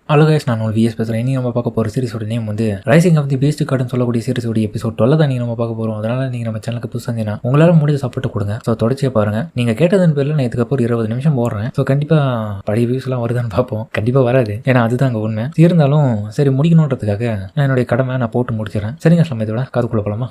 Hello guys, நான் ஒரு vs பேசுகிறேன். இனி நம்ம பார்க்க போகிற சீரிஸோட நேம் வந்து ரைசிங் ஆஃப் தி பீஸ்ட் கார்டுன்னு சொல்லக்கூடிய சீரிஸோட எபிசோட் 12 தான் நீங்கள் நம்ம பார்க்க போகிறோம். அதனால் நீங்கள் நம்ம சேனலுக்கு புதுசாக இருந்தீங்கன்னா உங்களால் முடிஞ்ச சப்போர்ட் கொடுங்க. ஸோ தொடர்ச்சியாக பாருங்கள். நீங்கள் கேட்டதன் பேரில் நான் இதுக்கப்புறம் 20 நிமிஷம் போடுறேன். ஸோ கண்டிப்பாக பழைய வியூஸ்லாம் வருதான்னு பார்ப்போம். கண்டிப்பாக வராது, ஏன்னா அதுதான் அங்கே உண்மை. இருந்தாலும் சரி, முடிக்கணுன்றதுக்காக நான் என்னுடைய கடமை நான் போட்டு முடிச்சிடறேன். சரிங்க, நம்ம இதோட காதுக்குள்ள போகலாமா?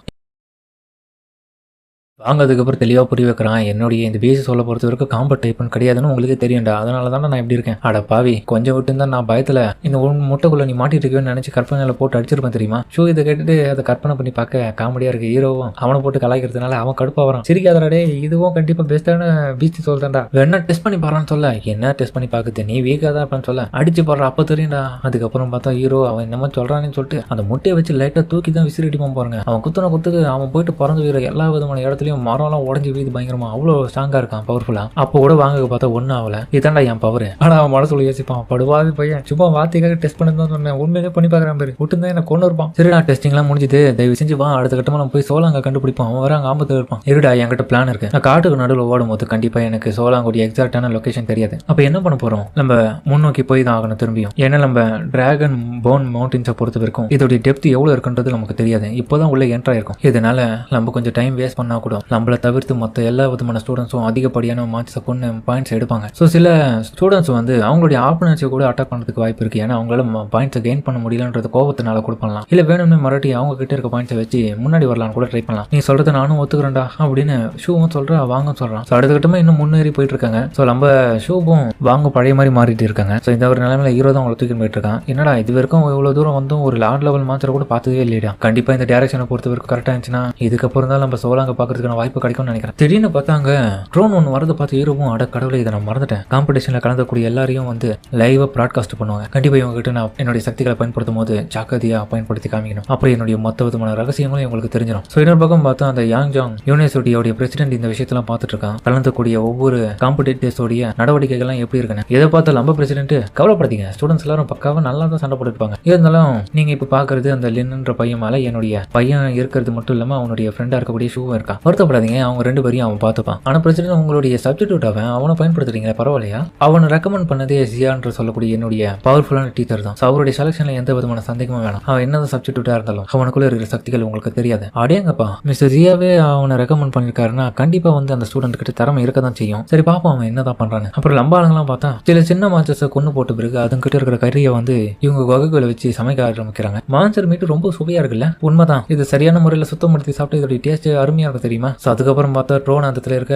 வாங்க, அதுக்கப்புறம் தெளிவாக புரிய வைக்கிறான். என்னுடைய இந்த பேசி சொல்ல பொறுத்த வரைக்கும் காம்பட் டைப்னு கிடையாதுன்னு உங்களுக்கு தெரியும்டா. அதனால தானே நான் எப்படி இருக்கேன். அட பாவி, கொஞ்சம் விட்டு தான் நான் பயத்தில் இந்த முட்டைக்குள்ள நீ மாட்டிட்டு இருக்கேன்னு நினச்சி கற்பனையில் போட்டு அடிச்சிருப்பேன் தெரியுமா. ஷூ இதை கேட்டுட்டு அதை கற்பனை பண்ணி பார்க்க காமெடியாக இருக்கு. ஹீரோவும் அவனை போட்டு கலாய்க்கிறதுனால அவன் கடுப்பாக வரான். சிரிக்காதடே, இதுவும் கண்டிப்பாக பெஸ்ட்டான பீச்சு சொல்லிட்டான்டா. வேணா டெஸ்ட் பண்ணி பாறான்னு சொல்ல. என்ன டெஸ்ட் பண்ணி பார்க்குது, நீ வீக்காக தான் அப்படின்னு சொல்ல. அடிச்சு போடுற அப்போ தெரியும்டா. அதுக்கப்புறம் பார்த்தா ஹீரோ அவன் என்னமோ சொல்கிறான்னு சொல்லிட்டு அந்த முட்டையை வச்சு லைட்டாக தூக்கி தான் விசிறிடிப்பான் பாருங்க. அவன் குத்துக்கு அவன் போயிட்டு பிறந்து வீர எல்லா விதமான இடத்துலையும் மரம்லாம் உடஞ்சி வீது பயங்கரமா அவ்வளோ ஸ்ட்ராங்கா இருக்கான், பவர்ஃபுல்லா. அப்போ கூட வாங்க பார்த்தா ஒன்னும் ஆகல. இதாண்டா என் பவர். ஆனா அவன் மனசுல யோசிப்பான், படுவாது பையன், சும்மா வார்த்தைக்காக டெஸ்ட் பண்ணி தான் சொன்னேன், உண்மையிலே பண்ணி பார்க்குறான் பேரு விட்டுருந்தா என்ன கொண்டு இருப்பான். சரிடா, டெஸ்டிங்லாம் முடிஞ்சுது, தயவு செஞ்சு வா, அடுத்த கட்டமா நம்ம போய் சோலாங்க கண்டுபிடிப்போம். அவன் வர அங்கே ஆம்பத்து இருப்பான். இருடா, என்கிட்ட பிளான் இருக்கு. நான் காட்டுக்கு நடுவில் ஓடும் போது கண்டிப்பா எனக்கு சோலாங்குடைய எக்ஸாக்டான லொகேஷன் தெரியாது. அப்ப என்ன பண்ண போறோம், நம்ம முன்னோக்கி போய் தான் ஆகணும் திரும்பியும். ஏன்னா நம்ம டிராகன் போன் மவுண்டன்ஸை பொறுத்த வரைக்கும் இதோடைய டெப்த் எவ்வளவு இருக்குன்றது நமக்கு தெரியாது. இப்போதான் உள்ள என்ட்ரா இருக்கும். இதனால நம்ம கொஞ்சம் டைம் வேஸ்ட் பண்ணா கூட நம்மள தவிர்த்து மொத்த எல்லா விதமான ஸ்டூடெண்ட்ஸும் அதிகப்படியான மார்க்ஸை கொண்டு பாயிண்ட்ஸ் எடுப்பாங்க. ஸோ சில ஸ்டூடெண்ட்ஸ் வந்து அவங்களுடைய ஆப்போனன்ட்ஸை கூட அட்டாக் பண்ணுறதுக்கு வாய்ப்பு இருக்கு. ஏன்னா அவங்களால பாயிண்ட்ஸை கெயின் பண்ண முடியலன்றது கோபத்தினால கூட பண்ணலாம். இல்லை வேணும்னு மறுபடி அவங்க கிட்ட இருக்க பாயிண்ட்ஸை வச்சு முன்னாடி வரலான்னு கூட ட்ரை பண்ணலாம். நீ சொல்றதை நானும் ஒத்துக்கிறேன்டா அப்படின்னு ஷூவும் சொல்றா, வாங்க சொல்றான். ஸோ அடுத்த கட்டமா இன்னும் முன்னேறி போயிட்டு இருக்காங்க. ஸோ நம்ம ஷூவும் வாங்க பழைய மாதிரி மாறிட்டு இருக்காங்க. ஸோ இந்த ஒரு நிலைமையில ஹீரோ தான் அவங்களை தூக்கி போயிட்டு இருக்கான். என்னடா இது வரைக்கும் இவ்வளவு தூரம் வந்தும் ஒரு லார்ட் லெவல் மாஸ்டர் கூட பார்த்ததே இல்லையா. கண்டிப்பா இந்த டேரக்ஷனை பொறுத்த வரைக்கும் கரெக்டா இருந்துச்சுன்னா இதுக்கப்புறம் தான் நம்ம சோலாங்க பாக்குறதுக்கான வாய்ப்பு கிடைக்கும்னு நினைக்கிறேன். திடீர்னு பார்த்தாங்க ட்ரோன் ஒன்று வரதை பார்த்து ஹீரோவும், அட கடவுளை, இதை நான் மறந்துட்டேன். காம்படிஷன்ல கலந்தக்கூடிய எல்லாரையும் வந்து லைவா ப்ராட்காஸ்ட் பண்ணுவாங்க. கண்டிப்பா இவங்க கிட்ட நான் என்னுடைய சக்திகளை பயன்படுத்தும் போது ஜாக்கிரதையா பயன்படுத்தி காமிக்கணும். அப்புறம் என்னுடைய மொத்த விதமான ரகசியங்களும் இவங்களுக்கு தெரிஞ்சிடும். ஸோ இன்னொரு பக்கம் பார்த்தா அந்த யாங்ஜாங் யூனிவர்சிட்டியோடைய பிரசிடென்ட் இந்த விஷயத்தெல்லாம் பார்த்துட்டு இருக்கான். கலந்தக்கூடிய ஒவ்வொரு காம்படிட்டர்ஸோடைய நடவடிக்கைகள்லாம் எப்படி இருக்குன்னு. எதை பார்த்து நம்ம பிரசிடென்ட் கவலைப்படுத்தீங்க, ஸ்டூடெண்ட்ஸ் எல்லாரும் பக்காவா நல்லா தான் சண்டை போட்டுருப்பாங்க. இருந்தாலும் நீங்க இப்ப பாக்குறது அந்த லின்ன்ற பையன் மேல என்னுடைய பையன் இருக்கிறது மட்டும் இல்லாம அவனுடைய ஃப்ரெண்டா இருக்கக்கூடிய ஷூவும் இருக்கான். வருத்தப்படாதீங்க, அவங்க ரெண்டு பேரையும் அவன் பார்த்துப்பான். ஆனா பிரசிடென்ட் உங்களுடைய சப்ஸ்டிடியூட் அவனை பயன்படுத்துறீங்க, பரவாயில்லையா? அவனை ரெக்கமெண்ட் பண்ணதே ஜியான்ற சொல்லக்கூடிய என்னுடைய பவர்ஃபுல்லான டீச்சர் தான். அவருடைய செலக்ஷன்ல எந்த விதமான சந்தேகமும் வேணாம். அவன் என்னதான் சப்ஸ்டிடியூட்டா இருந்தாலும் அவனுக்குள்ள இருக்கிற சக்திகள் உங்களுக்கு தெரியாது. அடேங்கப்பா, மிஸ்டர் ஜியாவே அவனை ரெக்கமெண்ட் பண்ணிருக்காருன்னா கண்டிப்பா வந்து அந்த ஸ்டூடெண்ட் கிட்ட திறமை இருக்க தான் செய்யும். சரி பாப்போம் அவன் என்னதான் பண்றான்னு. அப்புறம் லம்பாளங்களாம் பார்த்தா சில சின்ன மான்ஸ்டர்ஸை கொண்டு போட்ட பிறகு அதுங்கிட்ட இருக்கிற கறியை வந்து இவங்க வகைகளை வச்சு சமைக்க ஆரம்பிக்கிறாங்க. மான்ஸ்டர் மீட்டு ரொம்ப சுவையா இருக்குல்ல, உண்மைதான். இது சரியான முறையில் சுத்தப்படுத்தி சாப்பிட்டு இதோட டேஸ்ட் அருமையா இருக்கும் தெரியுமா. அதுக்கப்புறம் பார்த்தா ட்ரோன் அந்த இடத்துல இருக்க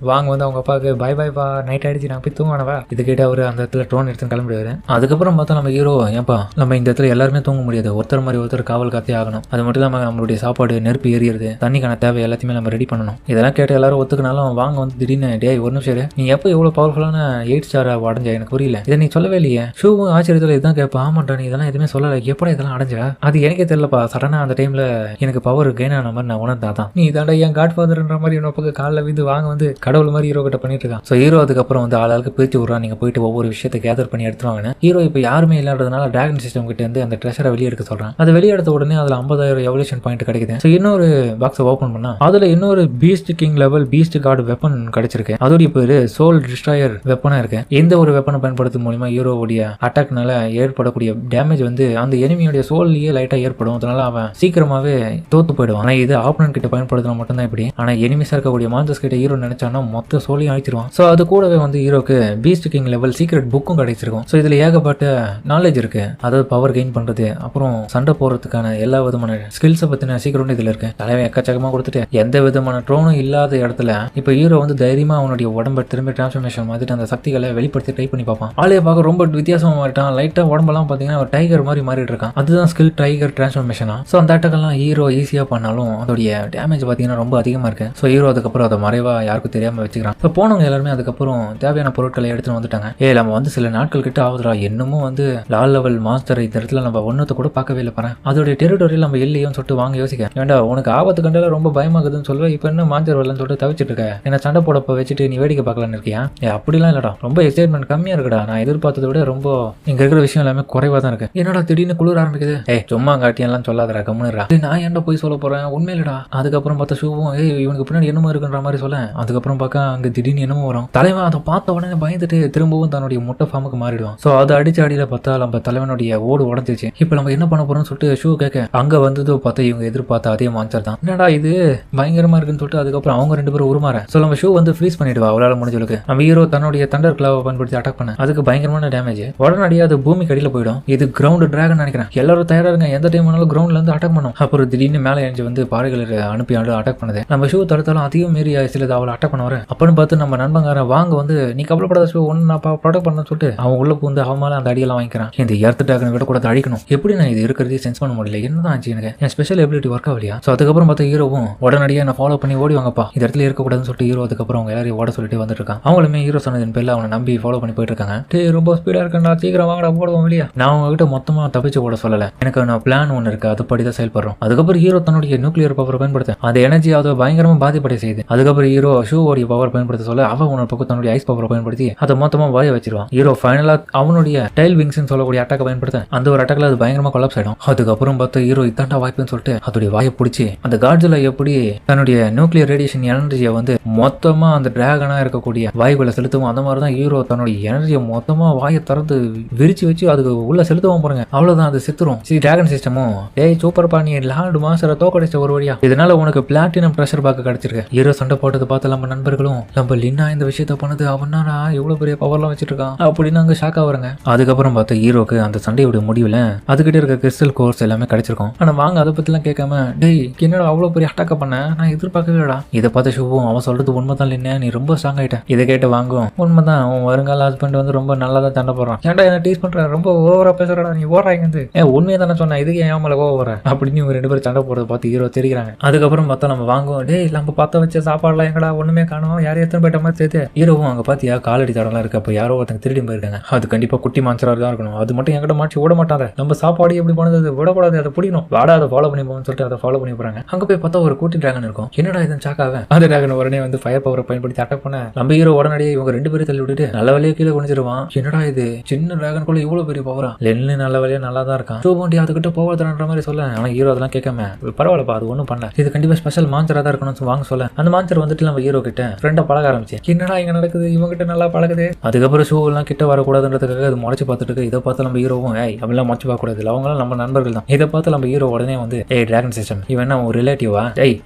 வாங்க வந்து அவங்க அப்பாவுக்கு பாய் பாய் பா, நைட் ஆயிடுச்சு, நான் போய் தூங்கினவா. இது கேட்டு அவரு அந்த இடத்துல ட்ரோன் எடுத்து கிளம்பிடுவாரு. அதுக்கப்புறம் பார்த்தா நம்ம ஹீரோ, ஏன்பா நம்ம இந்த இடத்துல எல்லாருமே தூங்க முடியாது, ஒருத்தர் மாதிரி ஒருத்தர் காவல் காத்தே ஆகணும். அது மட்டும் இல்லாம நம்மளுடைய சாப்பாடு நெருப்பு எரியுது, தண்ணிக்கான தேவை எல்லாத்தையுமே நம்ம ரெடி பண்ணணும். இதெல்லாம் கேட்டு எல்லாரும் ஒத்துக்கினாலும் வாங்க வந்து திடீர்னு, டே ஒரு நிமிஷம், நீ எப்போ இவ்வளவு பவர்ஃபுல்லான 8 ஸ்டார் அடைஞ்ச, எனக்கு புரியல, இதை நீ சொல்லவே இல்லையே. ஷூவும் ஆச்சரியத்தில் இதுதான் கேட்பா, ஆமாண்டா நீ இதெல்லாம் எதுவுமே சொல்லலை, எப்படா இதெல்லாம் அடைஞ்சா? அது எனக்கே தெரியலப்பா, சடனா அந்த டைம்ல எனக்கு பவர் கெயின் ஆன மாதிரி நான் உணர்ந்தாதான். நீ இதாண்டா என் காட் ஃபாதர்ன்ற மாதிரி இன்னொரு பக்கம் காலில் விந்து வாங்க வந்து கடவுள் மாதிரி ஹீரோ கிட்ட பண்ணிட்டு இருக்கான். ஸோ ஹீரோ அதுக்கப்புறம் வந்து ஆளுக்கு பிரிச்சு விடுறான், நீங்க போயிட்டு ஒவ்வொரு விஷயத்தை கேதர் பண்ணி எடுத்துருவாங்கன்னு. ஹீரோ இப்போ யாருமே இல்லாததுனால டிராகன் சிஸ்டம் கிட்ட இருந்து அந்த ட்ரெஷரை வெளியே எடுக்க சொல்றான். அதை வெளியே எடுத்த உடனே அதுல 50,000 எவல்யூஷன் பாயிண்ட் கிடைக்குது. ஸோ இன்னொரு பாக்ஸை ஓப்பன் பண்ணா அதுல இன்னொரு Beast king level Beast card weapon கிடைச்சிருக்கு. அதோடைய பேரு சோல் டிஸ்ட்ராயர் வெப்பனா இருக்கு. இந்த ஒரு வெப்பனை பயன்படுத்தும் மூலமா ஹீரோவுடைய அட்டாக்னால ஏற்படக்கூடிய டேமேஜ் வந்து அந்த எனிமியோட சோல்லையே லைட்டா ஏற்படும். அதனால அவன் சீக்கிரமாவே தோத்து போயிடுவான். ஆனா இது ஆப்பனன்ட் கிட்ட பயன்படுத்தினா மட்டும்தான் இப்படி. ஆனா எனிமிஸா இருக்கக்கூடிய மான்ஸ்டர்ஸ் கிட்ட ஹீரோ நினைச்சானா மொத்த சோலையும் அழிச்சிருவான். ஸோ அது கூடவே வந்து ஹீரோக்கு பீஸ்ட் கிங் லெவல் சீக்ரெட் புக்கும் கிடைச்சிருக்கும். ஸோ இதுல ஏகப்பட்ட நாலேஜ் இருக்கு. அதாவது பவர் கெயின் பண்றது, அப்புறம் சண்டை போறதுக்கான எல்லா விதமான ஸ்கில்ஸை பத்தின சீக்கிரம் இதுல இருக்கு. தலைவன் எக்கச்சக்கமா கொடுத்துட்டு எந்த விதமான ட்ரோனும் இல்லாத இடத்துல இப்ப ஹீரோ வந்து தைரியமா அவனுடைய உடம்பை திரும்பி டிரான்ஸ்ஃபர்மேஷன் மாதிரி அந்த சக்திகளை வெளிப்படுத்தி ட்ரை பண்ணி பார்ப்பான். ஆளைய பார்க்க ரொம்ப வித்தியாசமா மாறிட்டான். லைட்டா உடம்பெல்லாம் பாத்தீங்கன்னா ஒரு டைகர் மாதிரி மாறிட்டு இருக்கான். அதுதான் ஸ்கில் டைகர் டிரான்ஸ்ஃபர்மேஷனா. ஸோ அந்த அட்டாக்கெல்லாம் ஹீரோ ஈஸியா பண்ணாலும் அதோடைய டேமேஜ் பாத்தீங்கன்னா ரொம்ப அதிகமா இருக்கு. ஸோ ஹீரோ அதுக்கப்புறம் அதை மறைவா யாருக்கும் தெரியாம வச்சுக்கிறான். ஸோ போனவங்க எல்லாருமே அதுக்கப்புறம் தேவையான பொருட்களை எடுத்துட்டு வந்துட்டாங்க. நம்ம வந்து சில நாட்கள் கிட்ட ஆகுதுரா, என்னமோ வந்து லால் லெவல் மாஸ்டர் இந்த இடத்துல நம்ம ஒன்னத்தை கூட பார்க்கவே இல்லை பாரு. அதோடைய டெரிட்டோரியில் நம்ம இல்லையோன்னு சொல்லிட்டு வாங்க யோசிக்க வேண்டா. உனக்கு ஆபத்து கண்டால ரொம்ப பயமாகுதுன்னு சொல்லுவேன். இப்போ என்ன மாஸ்டர் வரலன்னு சொல்லிட்டு தவிச்சிட்டு இருக்க, என்ன சண்டை போடப்ப வச்சுட்டு நீ வேடிக்கை பார்க்கலான்னு இருக்கியா? அப்படிலாம் இல்லடா, ரொம்ப எக்ஸைட்மெண்ட் கம்மியா இருக்குடா. நான் எதிர்பார்த்ததை விட ரொம்ப இங்க இருக்கிற விஷயம் எல்லாமே குறைவா தான் இருக்கு. என்னடா திடீர்னு குளிர ஆரம்பிக்குது. சும்மா காட்டியெல்லாம் சொல்லாதடா, கம்முனுடா. நான் ஏன்டா போய் சொல்ல போறேன், உண்மையிலடா. அதுக்கப்புறம் பார்த்தா ஷூவும் இவனுக்கு பின்னாடி என்னமோ இருக்குன்ற மாதிரி சொல்ல அதுக்கப்புறம் பார்க்க அங்க திடீர்னு என்னமோ வரும். தலைவன் அதை பார்த்த உடனே பயந்துட்டு திரும்பவும் தன்னுடைய முட்டை ஃபார்முக்கு மாறிடுவான். சோ அதை அடிச்சு அடியில பார்த்தா நம்ம தலைவனுடைய ஓடு உடஞ்சிச்சு. இப்ப நம்ம என்ன பண்ண போறோம்னு சொல்லிட்டு ஷூ கேட்க அங்க வந்ததோ பார்த்தா இவங்க எதிர்பார்த்த அதே மான்ஸ்டர் தான். என்னடா இது பயங்கரமா இருக்குன்னு சொல்லிட்டு அதுக்கப்புறம் அவங்க 2 பேரும் உருமாற. சோ நம்ம ஷூ வந்து ஃப்ரீஸ் பண்ணிடுவா அவளால முடிஞ்சளவுக்கு. நம்ம ஹீரோ தன்னுடைய தண்டர் கிளாவை பயன்படுத்தி அட்டாக் பண்ண அதுக்கு பயங்கரமான டேமேஜ். உடனடியாக அது பூமிக்கு அடியில போயிடும். இது கிரவுண்ட் டிராகன் நினைக்கிறேன். எல்லாரும் தயாரா இருங்க, எந்த டைம் வேணாலும் கிரவுண்ட்ல இருந்து அட்டாக் பண்ணும். அப்புறம் திடீர்னு மேலே எழுந்து வந்து பாறைகளை அனுப்பி அட்டாக் பண்ணுது. நம்ம ஷூ தடுத்தாலும் அதிகம் மீறி சிலது அவளை அட்டாக் பண்ண வர அப்படின்னு பார்த்து நம்ம நண்பங்காரன் வாங்க வந்து நீ கவலைப்படாத ஷூ ஒன்னு நான் ப்ரொடெக்ட் பண்ண சொல்லிட்டு அவன் உள்ள பூந்து அவன் மேல அந்த அடியெல்லாம் வாங்கிக்கிறான். இந்த எர்த் டிராகனை விட கூட அழிக்கணும். எப்படி நான் இது இருக்கிறதே சென்ஸ் பண்ண முடியல, என்னதான் ஆச்சு எனக்கு, என் ஸ்பெஷல் எபிலிட்டி ஒர்க் ஆகலையா? சோ அதுக்கப்புறம் பார்த்து ஹீரோவும் உடனடியாக என்ன ஃபாலோ பண்ணி ஓடி வாங்கப்பா, இந்த இடத்துல இருக்கக்கூடாதுன்னு சொல்லிட்டு ஹீரோ அதுக்கப்புறம் அவங்க எல்லாரையும் ஓட சொல்லிட்டு வந்துட்டு இருக்கான். அவங்களுமே ஹீரோ சொன்னதின் பேர்ல அவனை நம்பி ஃபாலோ பண்ணி போயிட்டு இருக்காங்க. ரொம்ப ஸ்பீடா இருக்கா, சீக்கிரம் வாங்கடா போடுவோம் வெளியே. நான் உங்ககிட்ட மொத்தமா தப்பிச்சு ஓட சொல்லல, எனக்கு நான் பிளான் ஒன்று இருக்கு, அதுபடிதான் செயல்படுறோம். அதுக்கப்புறம் ஹீரோ தன்னுடைய நியூக்ளியர் பவர் பயன்படுத்த அந்த எனர்ஜி அதை பயங்கரமா பாதிப்படை செய்யுது. அதுக்கப்புறம் ஹீரோ ஷூவோடைய பவர் பயன்படுத்த சொல்ல அவன் உன்னோட பக்கம் தன்னுடைய ஐஸ் பவர் பயன்படுத்தி அதை மொத்தமா வாய வச்சிருவான். ஹீரோ ஃபைனலா அவனுடைய டைல் விங்ஸ் சொல்லக்கூடிய அட்டாக் பயன்படுத்த அந்த ஒரு அட்டாக்ல அது பயங்கரமா கொலாப்ஸ் ஆயிடும். அதுக்கப்புறம் பார்த்து ஹீரோ இதாண்டா வாய்ப்புன்னு சொல்லிட்டு அதோடைய வாயை பிடிச்சி அந்த காட்ஜிலா எப்படி தன்னுடைய நியூக்ளியர் ரேடியேஷன் எனர்ஜியை வந்து மொத்தமா அந்த டிராகனா இருக்கக்கூடிய வாய்ப்புல செலுத்துவோம். அந்த மாதிரி தான் ஹீரோ தன்னுடைய எனர்ஜியை மொத்தமா வாயை திறந்து விரிச்சு வச்சு அதுக்கு உள்ள செலுத்துவோம் பாருங்க. அவ்வளவுதான், அது செத்துரும். டிராகன் சிஸ்டமும் டேய் சூப்பர் பண்ணி லார்டு மாஸ்டரை தோக்கடிச்ச ஒரு வழியா, இதனால உனக்கு பிளாட்டினம் ப்ரெஷர் பாக்க கிடைச்சிருக்கு. ஹீரோ சண்டை போட்டதை பார்த்து நம்ம நண்பர்களும் நம்ம லின்னா இந்த விஷயத்த பண்ணது அவனாரா எவ்வளவு பெரிய பவர்லாம் வச்சிட்டு இருக்கான் அப்படின்னு அங்க ஷாக் ஆகுறாங்க. அதுக்கப்புறம் பார்த்து ஹீரோக்கு அந்த சண்டையோட முடிவுல அதுகிட்ட இருக்க கிறிஸ்டல் கோர்ஸ் எல்லாமே கிடைச்சிருக்கும். ஆனா வாங்க அதை பத்திலாம் கேட்காம டேய் என்னடா அவ்வளவு பெரிய அட்டாக்க பண்ண, நான் எதிர்பார்க்கவே இல்லடா. இதை பார்த்து ஷூவும் அவன் சொல்றது உண்மைதான் இல்லைன்னா நீ ரொம்ப ஸ்ட்ராங் ஆயிட்ட. இதை கேட்டு வாங்கும் உண்மைதான், அவன் வருங்கால ஹஸ்பண்ட் வந்து ரொம்ப நல்லா தான் சண்டை போடுறான். ஏன்டா என்ன டீஸ் பண்ற, ரொம்ப ஓவரா பேசுறடா நீ, ஓடுறாங்க உண்மையை தானே சொன்ன, இதுக்கு ஏன் மேல ஓவர அப்படின்னு இவங்க 2 பேரும் சண்டை போடுறத பார்த்து ஹீரோ தெரிகிறாங்க. அதுக்கப்புறம் பார்த்தா நம்ம வாங்குவோம் டேய் நம்ம பார்த்த வச்ச சாப்பாடுலாம் எங்கடா ஒண்ணுமே காணும், யாரும் எத்தனை போயிட்ட மாதிரி சேர்த்து. ஹீரோவும் அங்க பாத்தியா காலடி தடம்லாம் இருக்கு, அப்ப யாரோ ஒருத்தங்க திருடி போயிருக்காங்க. அது கண்டிப்பா குட்டி மான்சரா தான் இருக்கணும். அது மட்டும் என்கிட்ட மாற்றி விட மாட்டாங்க. நம்ம சாப்பாடு எப்படி பண்ணது விடக்கூடாது, அதை பிடிக்கணும், வாடா அதை ஃபாலோ பண்ணி போகணும்னு சொல்லிட்டு அதை ஃபாலோ பண்ணி போறாங்க. அங்க போய் பார்த்தா ஒரு கூட்டி டிராகன் இருக்கும். என்னடா இதன் சாக்காக அந்த டிராகன் உடனே வந்து ஃபயர் பவரை பயன்படுத்தி அட்டாக் பண்ண நம்ம ஹீரோ உடனடியே இவங்க 2 பேரும் தள்ளி விட்டுட்டு நல்ல வழியா கீழே குனிச்சிருவான். என்னடா இது சின்ன டிராகன் கூட இவ்வளவு பெரிய பவரா, லென்னு நல்ல வழியா நல்லா தான் இருக்கான். சூபோண்டி அதுக்கிட்ட போவதுன்ற மாதிரி சொல்ல ஆனா ஹீரோ அதெல்லாம் கேட்காம பரவாயில்லப்பா அது ஒன்றும் பண்ணல, இது கண்டிப்பா ஸ்பெஷல் மான்சரா தான் இருக்கணும்னு வாங்க சொல்ல அந்த மான்சர் வந்துட்டு நம்ம ஹீரோ கிட்ட ஃப்ரெண்டா பழக ஆரம்பிச்சு. என்னடா இங்க நடக்குது, இவங்க கிட்ட நல்லா பழகுது. அதுக்கப்புறம் ஷூ எல்லாம் கிட்ட வரக்கூடாதுன்றதுக்காக அது முளைச்சு பார்த்துட்டு இருக்கு. இதை பார்த்து நம்ம ஹீரோவும் அப்படிலாம் முளைச்சு பார்க்க கூடாது, அவங்களாம் நம்ம நண்பர்கள் தான். இதை பார்த்து நம்ம ஹீரோ உடனே வந்து டிராகன் சிஸ்டம் இவன் என்ன ஒரு ரிலேட்டிவா,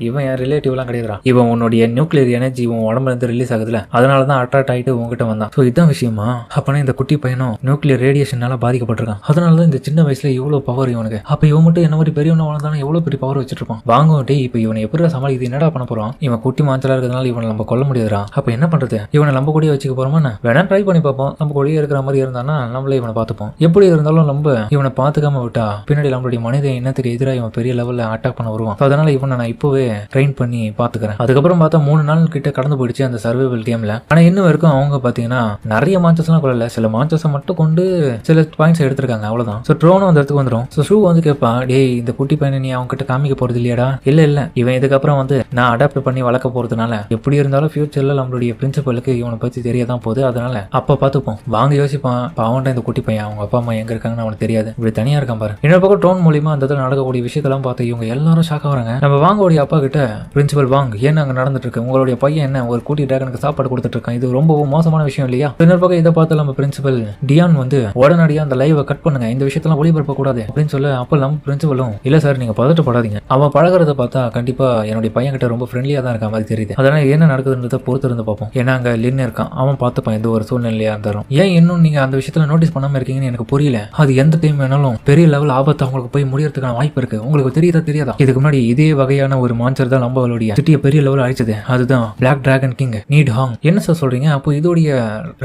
இவன் என் ரிலேட்டிவ்லாம் கிடையாதுடா, இவன் உன்னுடைய நியூக்ளியர் எனர்ஜி உன் உடம்புல இருந்து ரிலீஸ் ஆகுதுல அதனாலதான் அட்ராக்ட் ஆகிட்டு உங்ககிட்ட வந்தான். ஸோ இதான் விஷயமா, அப்பனா இந்த குட்டி பையனும் நியூக்ளியர் ரேடியேஷனால பாதிக்கப்பட்டிருக்கான். அதனாலதான் இந்த சின்ன வயசுல இவ்வளவு பவர் இவனுக்கு. அப்ப இவன் மட்டும் என்ன மாதிரி பெரியவன வளர்ந்தானே எவ்வளவு பெரிய பவர் வச்சிட்டு இருப்பான். வாங்குவோம் இப்ப இவனை எப்படி சமாளிக்குது, என்னடா பண்ண போறோம், இவன் குட்டி மாஞ்சலா இருக்கிறதுனால இவனை நம்ம கொல்ல முடியாதுடா. அப்ப என்ன பண்றது, இவனை நம்ம கூடயே வச்சுக்க போறோமா, வேணா ட்ரை பண்ணி பார்ப்போம். நம்ம கூடயே இருக்கிற மாதிரி இருந்தானா நம்மளே இவனை பார்த்துப்போம். எப்படி இருந்தாலும் நம்ம இவனை பார்த்துக்காம விட்டா பின்னாடி நம்மளுடைய மனித இனத்துக்கு எதிராக இவன் பெரிய லெவல்ல அட்டாக் பண்ண வருவான். அதனால இவனை நான் இப்பவே ட்ரெயின் பண்ணி பாத்துக்கிறேன். அதுக்கப்புறம் பார்த்தா 3 நாள் கிட்ட கடந்து போயிடுச்சு அந்த சர்வைவல் கேம்ல. ஆனா இன்னும் வரைக்கும் அவங்க பாத்தீங்கன்னா நிறைய மான்சஸ் எல்லாம் கொள்ளல, சில மான்சஸை மட்டும் கொண்டு சில பாயிண்ட்ஸ் எடுத்திருக்காங்க, அவ்வளவுதான். சோ ட்ரோனும் அந்த இடத்துக்கு வந்துடும். சோ ஷூ வந்து கேட்பா டேய் இந்த குட்டி பையனை நீ அவங்க கிட்ட காமிக்க போறது இல்லையாடா. இல்ல இவன் இதுக்கப்புறம் வந்து நான் அடாப்ட் பண்ணி வளர்க்க போறதுனால எப்படி இருந்தாலும் ஃபியூச்சர்ல நம்மளுடைய பிரின்சிபலுக்கு இவனை பத்தி தெரியதான் போகுது, அதனால அப்ப பாத்துப்போம். வாங்க யோசிப்பான் அவன்கிட்ட இந்த குட்டி பையன் அவங்க அப்பா அம்மா எங்க இருக்காங்கன்னு அவனுக்கு தெரியாது, இப்படி தனியா இருக்கான் பாரு. இன்னொரு பக்கம் ட்ரோன் மூலியமா அந்த இடத்துல நடக்கக்கூடிய விஷயத்தெல்லாம் பார்த்து இவங்க எல்லாரும் ஷாக் ஆகுறாங்க. நம்ம வாங்கோடைய அப்பா கிட்ட பிரின்சிபல் வாங்க ஏன் அங்க நடந்துட்டு இருக்கு, உங்களுடைய பையன் என்ன ஒரு குட்டி டிராகனுக்கு சாப்பாடு கொடுத்துட்டு இருக்கான், இது ரொம்ப மோசமான விஷயம் இல்லையா. இன்னொரு பக்கம் இதை பார்த்து நம்ம பிரின்சிபல் டியான் வந்து உடனடியா அந்த லைவை கட் பண்ணுங்க, இந்த விஷயத்தெல்லாம் ஒளிபரப்ப கூடாது அப்படின்னு சொல்ல அப்ப நம்ம பிரின்சிபலும் இல்ல சார் நீங்க பதட்டப்படாதீங்க, அவன் பழகிறத பார்த்தா கண்டிப்பா என்னுடைய பையன் கிட்ட ரொம்ப ஃப்ரெண்ட்லியா தான் இருக்க மாதிரி தெரியுது, அதனால என்ன நடக்குதுன்றத பொறுத்து இருந்து பார்ப்போம். ஏன்னா அங்க லின் இருக்கான், அவன் பார்த்துப்பான் எந்த ஒரு சூழ்நிலையா இருந்தாலும். ஏன் இன்னும் நீங்க அந்த விஷயத்துல நோட்டீஸ் பண்ணாம இருக்கீங்கன்னு எனக்கு புரியல. அது எந்த டைம் வேணாலும் பெரிய லெவல் ஆபத்து அவங்களுக்கு போய் முடியறதுக்கான வாய்ப்பு இருக்கு, உங்களுக்கு தெரியாதா. இதுக்கு முன்னாடி இதே வகையான ஒரு மான்சர் தான் நம்மளுடைய சிட்டியை பெரிய லெவல் அழிச்சது, அதுதான் பிளாக் டிராகன் கிங் நீட் ஹாங். என்ன சார் சொல்றீங்க, அப்போ இதோடைய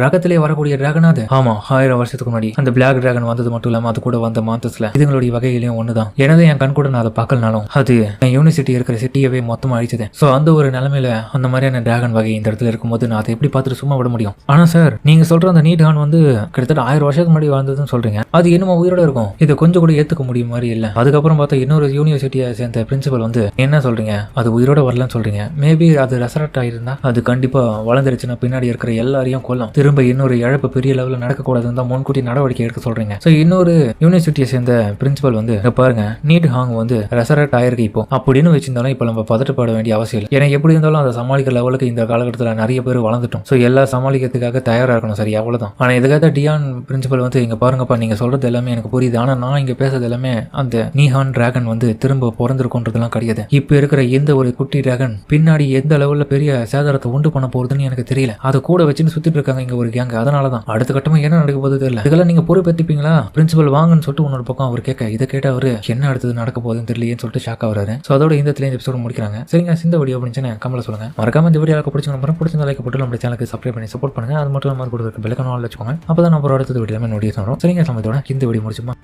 ரகத்திலே வரக்கூடிய டிராகன் அது? ஆமா 1000 வருஷத்துக்கு முன்னாடி அந்த பிளாக் டிராகன் வந்தது மட்டும் இல்லாம அது கூட வந்த மான்சஸ்ல இதுங்களுடைய வகையிலையும் ஒண்ணுதான். எனது என் கண் கூட நான் அதை பார்க்கலனாலும் அது யூனிவர்சிட்டி இருக்கிற சிட்டியவே மொத்தமா அழிச்சது. சோ அந்த ஒரு நிலைமையில அந்த மாதிரியான டிராகன் வகை இந்த இடத்துல இருக்கும்போது நான் அதை எப்படி பார்த்துட்டு சும்மா விட முடியும். ஆனா சார் நீங்க சொல்ற அந்த நீட் ஹான் வந்து கிட்டத்தட்ட 1000 வருஷத்துக்கு முன்னாடி வாழ்ந்ததுன்னு சொல்றீங்க, அது என்னமோ உயிரோட இருக்கும், இதை கொஞ்சம் கூட ஏத்துக்க முடியும் மாதிரி இல்ல. அதுக்கப்புறம் பார்த்தா இன்னொரு யூனிவர்சிட்டியை சேர்ந்த பிரின்சிபல் வந்து என்ன சொல்றீங்க, அது உயிரோட வரலன்னு சொல்றீங்க, மேபி அது ரெசரக்ட் ஆயிருந்தா அது கண்டிப்பா வளர்ந்துருச்சுன்னா பின்னாடி இருக்கிற எல்லாரையும் கொல்லும், திரும்ப இன்னொரு இழப்பு பெரிய லெவலில் நடக்கக்கூடாதுன்னு தான் முன்கூட்டி நடவடிக்கை எடுக்க சொல்றீங்க. ஸோ இன்னொரு யூனிவர்சிட்டியை சேர்ந்த பிரின்சிபல் வந்து பாருங்க நீட் ஹாங் வந்து ரெசரக்ட் ஆயிருக்கு இப்போ அப்படின்னு வச்சிருந்தாலும் இப்போ நம்ம பதட்ட கவலைப்பட வேண்டிய அவசியம் இல்லை. ஏன்னா எப்படி இருந்தாலும் அதை சமாளிக்கிற லெவலுக்கு இந்த காலகட்டத்தில் நிறைய பேர் வளர்ந்துட்டோம். ஸோ எல்லாம் சமாளிக்கிறதுக்காக தயாராக இருக்கணும். சரி, அவ்வளோதான். ஆனால் இதுக்காக டியான் பிரின்சிபல் வந்து இங்கே பாருங்கப்பா, நீங்கள் சொல்கிறது எல்லாமே எனக்கு புரியுது. ஆனால் நான் இங்கே பேசுறது எல்லாமே அந்த நீஹான் டிராகன் வந்து திரும்ப பிறந்திருக்குன்றதுலாம் கிடையாது. இப்போ இருக்கிற எந்த ஒரு குட்டி டிராகன் பின்னாடி எந்த லெவலில் பெரிய சேதாரத்தை உண்டு பண்ண போகிறதுன்னு எனக்கு தெரியல. அதை கூட வச்சுன்னு சுற்றிட்டு இருக்காங்க இங்கே ஒரு கேங்க. அதனால தான் அடுத்த கட்டமாக என்ன நடக்க போகுது தெரியல. இதெல்லாம் நீங்கள் பொறுப்பேற்றிப்பீங்களா பிரின்சிபல் வாங்கன்னு சொல்லிட்டு உன்னோட பக்கம் அவர் கேட்க, இதை கேட்ட அவர் என்ன அடுத்தது நடக்க போகுதுன்னு தெரியலையேன்னு சொல்லிட்டு ஷாக் ஆகிறாரு. ஸோ அதோட இந்த எபிசோட முடிக்கிறாங்க. சரிங்க, இந்த வீடியோ பிடிச்சுன்னு கமெண்ட்ல சொல்லுங்க. மறக்காம இந்த வீடியோ பிடிச்சிருந்தா லைக் போட்டு நம்ம சேனலுக்கு சப்ஸ்கிரைப் பண்ணி சப்போர்ட் பண்ணுங்க. அது மட்டும் இல்லாமல் கொடுக்குற பெல் ஐகானை ஆல்ல வச்சுக்கோங்க. அப்பதான் நம்ம அடுத்த வீடியோல நோட்டீஸ் வரும். சரிங்க, சமயத்தோட இந்த வீடியோ முடிச்சுமா.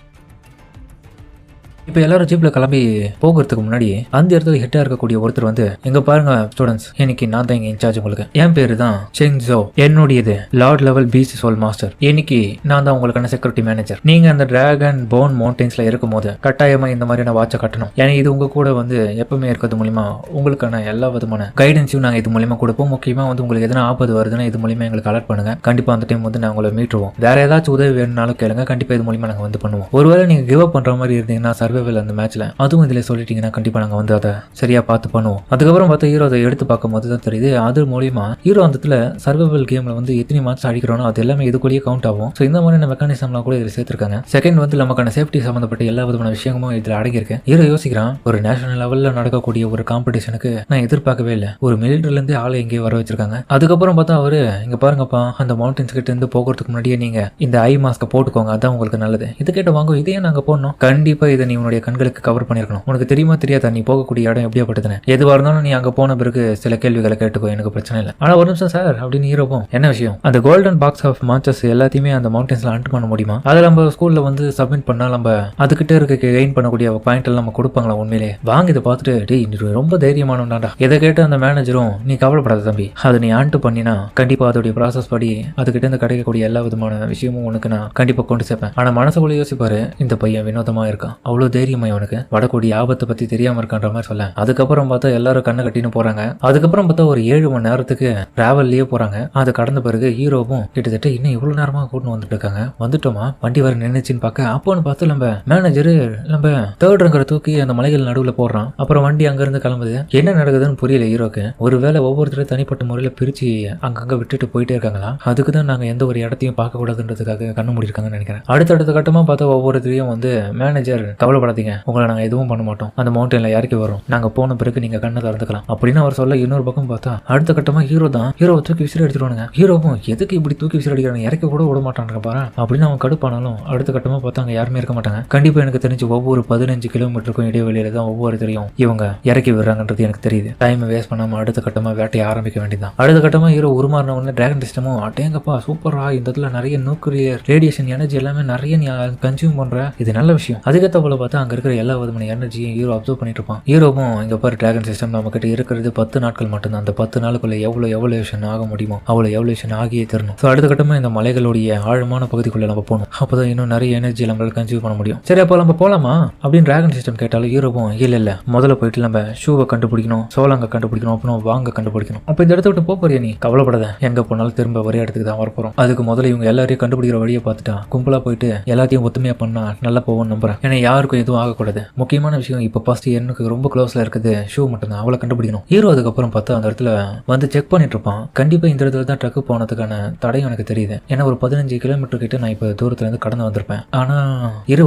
இப்போ எல்லாரும் ஜீப்பில் கிளம்பி போகிறதுக்கு முன்னாடி அந்த இடத்துல ஹெட்டாக இருக்கக்கூடிய ஒருத்தர் வந்து, எங்க பாருங்க ஸ்டூடெண்ட்ஸ், இன்னைக்கு நான் தான் இங்கே இன்சார்ஜ். உங்களுக்கு என் பேரு தான் செங் ஜோ, என்னுடையது lord level peach soul master. இன்னைக்கு நான் தான் உங்களுக்கான செக்யூரிட்டி மேனேஜர். நீங்க அந்த டிராகன் போன் மவுண்டன்ஸ்ல இருக்கும் போது கட்டாயமா இந்த மாதிரியான வாட்சை கட்டணும். ஏன்னா இது உங்க கூட வந்து எப்பவுமே இருக்கிறது மூலியமா உங்களுக்கான எல்லா விதமான கைடன்ஸையும் நாங்கள் இது மூலியமா கொடுப்போம். முக்கியமா வந்து உங்களுக்கு எதனா ஆபத்து வருதுன்னா இது மூலியமா எங்களுக்கு அலர்ட் பண்ணுங்க. கண்டிப்பா அந்த டைம் வந்து நான் உங்களை மீட்டுருவோம். வேற ஏதாச்சும் உதவி வேணும்னாலும் கேளுங்க. கண்டிப்பா இது மூலியமா நாங்கள் வந்து பண்ணுவோம். ஒருவேளை நீங்க கிவ் அப் பண்ற மாதிரி இருந்தீங்கன்னா அந்த மேட்ச்ல அதுவும் இதுல சொல்லிட்டீங்கன்னா கண்டிப்பா நாங்க வந்து அதை சரியா பார்த்து பண்ணுவோம். அதுக்கப்புறம் பார்த்தா ஹீரோ அதை எடுத்து பார்க்கும் போது தான் தெரியுது, அது மூலியமா ஹீரோ அந்த சர்வைவல் கேம்ல வந்து எத்தனை மேட்ச் அடிக்கிறோம் அது எல்லாமே இதுக்குள்ளேயே கவுண்ட் ஆகும். ஸோ இந்த மாதிரியான மெக்கானிசம்லாம் கூட இதில் சேர்த்திருக்காங்க. செகண்ட் வந்து நமக்கான சேஃப்டி சம்பந்தப்பட்ட எல்லா விதமான விஷயமும் இதில் அடங்கியிருக்கு. ஹீரோ யோசிக்கிறான், ஒரு நேஷனல் லெவலில் நடக்கக்கூடிய ஒரு காம்படிஷனுக்கு நான் எதிர்பார்க்கவே இல்லை. ஒரு மிலிட்டரில இருந்து ஆளை எங்கேயே வர வச்சிருக்காங்க. அதுக்கப்புறம் பார்த்தா அவரு, இங்க பாருங்கப்பா, அந்த மவுண்டன்ஸ் கிட்ட இருந்து போகிறதுக்கு முன்னாடியே நீங்க இந்த ஐ மாஸ்க போட்டுக்கோங்க, அதான் உங்களுக்கு நல்லது. இது கேட்டு வாங்க, இதையே நாங்க போடணும். கண்டிப்பா இதை நீ உன்னுடைய கண்களுக்கு கவர் பண்ணிருக்கணும். உனக்கு தெரியுமா தெரியாதா நீ போகக்கூடிய இடம் எப்படியாப்பட்டதுன்னு? எதுவா இருந்தாலும் நீ அங்க போன பிறகு சில கேள்விகளை கேட்டுக்கோ, எனக்கு பிரச்சனை இல்லை. ஆனா ஒரு நிமிஷம் சார் அப்படின்னு ஹீரோவும், என்ன விஷயம்? அந்த கோல்டன் பாக்ஸ் ஆஃப் மார்ச்சஸ் எல்லாத்தையுமே அந்த மவுண்டன்ஸ்ல அண்ட் பண்ண முடியுமா? அதை நம்ம ஸ்கூல்ல வந்து சப்மிட் பண்ணா நம்ம அதுகிட்ட இருக்க கெயின் பண்ணக்கூடிய பாயிண்ட் எல்லாம் நம்ம கொடுப்பாங்களா? உண்மையிலே வாங்க இதை பார்த்துட்டு, டேய் நீ ரொம்ப தைரியமானவன்டா. இதை கேட்டு அந்த மேனேஜரும், நீ கவலைப்படாத தம்பி, அதை நீ ஆண்ட் பண்ணினா கண்டிப்பா அதோடைய ப்ராசஸ் படி அதுகிட்ட இருந்து கிடைக்கக்கூடிய எல்லா விதமான விஷயமும் உனக்கு நான் கண்டிப்பா கொண்டு சேர்ப்பேன். ஆனா மனசுக்குள்ள யோசிப்பாரு, இந்த பையன் வினோதமா இருக்கான், அவ்வளவு தைரியமா இவனுக்கு வரக்கூடிய ஆபத்தை பத்தி தெரியாம இருக்கான்ற மாதிரி சொல்ல. அதுக்கப்புறம் பார்த்தா எல்லாரும் கண்ணை கட்டின்னு போறாங்க. அதுக்கப்புறம் பார்த்தா ஒரு 7 மணி நேரத்துக்கு டிராவல்லயே போறாங்க. அது கடந்த பிறகு ஹீரோவும் கிட்டத்தட்ட இன்னும் இவ்வளவு நேரமா கூட்டு வந்துட்டு இருக்காங்க. வந்துட்டோமா, வண்டி வர நின்னுச்சுன்னு பார்க்க, அப்போன்னு பார்த்து நம்ம மேனேஜரு நம்ம தேர்ட் ரங்கரை தூக்கி அந்த மலைகள் நடுவில் போடுறான். அப்புறம் வண்டி அங்க இருந்து கிளம்புது. என்ன நடக்குதுன்னு புரியல ஹீரோக்கு. ஒருவேளை ஒவ்வொருத்தரும் தனிப்பட்ட முறையில பிரிச்சு அங்கங்க விட்டுட்டு போயிட்டே இருக்காங்களா? அதுக்கு தான் நாங்க எந்த ஒரு இடத்தையும் பார்க்க கூடாதுன்றதுக்காக கண்ணு முடிருக்காங்கன்னு நினைக்கிறேன். அடுத்தடுத்த கட்டமா பார்த்தா ஒவ்வொருத்தரையும் வந்து மேனேஜர், கவலைப்படாதீங்க, உங்களை நாங்க எதுவும் பண்ண மாட்டோம், அந்த மவுண்டன்ல இறக்கி வரும், நாங்க போன பிறகு நீங்க கண்ணை திறந்துக்கலாம் அப்படின்னு அவர் சொல்ல, இன்னொரு பக்கம் பார்த்தா அடுத்த கட்டமா ஹீரோ தான் ஹீரோவை தூக்கி விசிறி அடிச்சிருவானுங்க. ஹீரோவும் எதுக்கு இப்படி தூக்கி விசிறி அடிக்கிறாங்க, இறக்க கூட விட மாட்டாங்க பாரு அப்படின்னு அவன் கடுப்பானாலும் அடுத்த கட்டமா பார்த்தா அங்க யாருமே இருக்க மாட்டாங்க. கண்டிப்பா எனக்கு தெரிஞ்சு ஒவ்வொரு 15 கிலோமீட்டருக்கும் இடைவெளியில தான் ஒவ்வொருத்தரையும் இவங்க இறக்கி விடுறாங்கன்றது எனக்கு தெரியுது. டைம் வேஸ்ட் பண்ணாம அடுத்த கட்டமா வேட்டையை ஆரம்பிக்க வேண்டியதான். அடுத்த கட்டமா ஹீரோ உருமாறின உடனே டிராகன் சிஸ்டமும், அட்டேங்கப்பா சூப்பரா, இந்த இடத்துல நிறைய நியூக்ளியர் ரேடியேஷன் எனர்ஜி எல்லாமே நிறைய நீ கன்சியூம் பண்ற, இது நல்ல விஷயம். அதுக்கேற்ற போல பார்த்தா அங்க இருக்கிற எல்லா விதமான எனர்ஜியும் ஹீரோ அப்சர்வ் பண்ணிட்டு இருப்பான். ஹீரோவும், இங்க பாரு டிராகன் சிஸ்டம் நம்ம கிட்ட இருக்கிறது 10 நாட்கள் மட்டும்தான். அந்த 10 நாளுக்குள்ள எவ்வளவு எவல்யூஷன் ஆக முடியுமோ அவ்வளவு எவல்யூஷன் ஆகியே தரணும். ஸோ அடுத்த கட்டமா இந்த மலைகளுடைய ஆழமான பகுதிக்குள்ள நம்ம போகணும். அப்பதான் இன்னும் நிறைய எனர்ஜி நம்மளால கன்சியூம் பண்ண முடியும். சரி, அப்போ நம்ம போலாமா அப்படின்னு டிராகன் சிஸ்டம் கேட்டாலும் ஹீரோவும், இல்ல முதல்ல போயிட்டு நம்ம ஷூவை கண்டுபிடிக்கணும், சோளங்க கண்டுபிடிக்கணும், அப்புறம் வாங்க கண்டுபிடிக்கணும். அப்ப இந்த இடத்த விட்டு போறியா நீ? கவலைப்படாத, எங்க போனாலும் திரும்ப ஒரே இடத்துக்கு தான் வரப்போறோம். அதுக்கு முதல்ல இவங்க எல்லாரையும் கண்டுபிடிக்கிற வழியை பார்த்துட்டா கும்பலா போயிட்டு எல்லாத்தையும் ஒத்துமையா பண்ணா நல்லா போவோம்னு நம்புறேன். ஏன்னா யாருக்கும் எதுவும் ஆகக்கூடாது. முக்கியமான விஷயம் இப்ப ஃபர்ஸ்ட் எனக்கு ரொம்ப க்ளோஸ்ல இருக்குது ஷூ மட்டும் தான், அவளை கண்டுபிடிக்கணும். ஹீரோ அதுக்கப்புறம் பார்த்தா அந்த இடத்துல வந்து செக் பண்ணிட்டு இருப்பான். கண்டிப்பா இந்த இடத்துல தான் ட்ரக் போனதுக்கான தடையும் எனக்கு தெரியுது. ஏன்னா ஒரு 15 கிலோமீட்டர் கிட்ட நான் இப்ப தூரத்துல இருந்து கடந்து வந்திருப்பேன். ஆனா